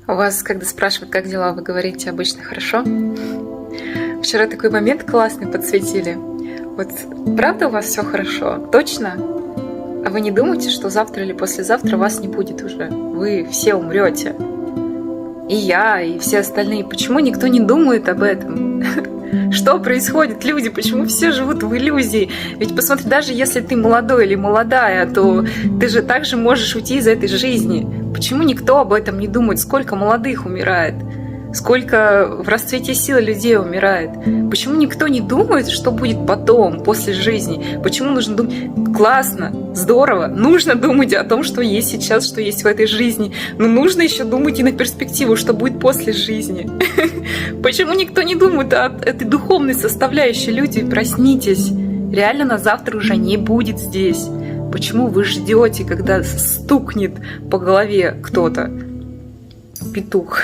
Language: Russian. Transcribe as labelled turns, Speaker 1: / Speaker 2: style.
Speaker 1: У вас, когда спрашивают, как дела, вы говорите обычно «хорошо». Вчера такой момент классный подсветили. Вот правда у вас все хорошо? Точно? А вы не думаете, что завтра или послезавтра вас не будет уже? Вы все умрете. И я, и все остальные. Почему никто не думает об этом? Что происходит, люди? Почему все живут в иллюзии? Ведь посмотри, даже если ты молодой или молодая, то ты же также можешь уйти из этой жизни. Почему никто об этом не думает? Сколько молодых умирает? Сколько в расцвете сил людей умирает? Почему никто не думает, что будет потом, после жизни? Почему нужно думать? Классно, здорово, нужно думать о том, что есть сейчас, что есть в этой жизни. Но нужно еще думать и на перспективу, что будет после жизни. Почему никто не думает о этой духовной составляющей? Люди, проснитесь. Реально нас завтра уже не будет здесь. Почему вы ждете, когда стукнет по голове кто-то? Петух.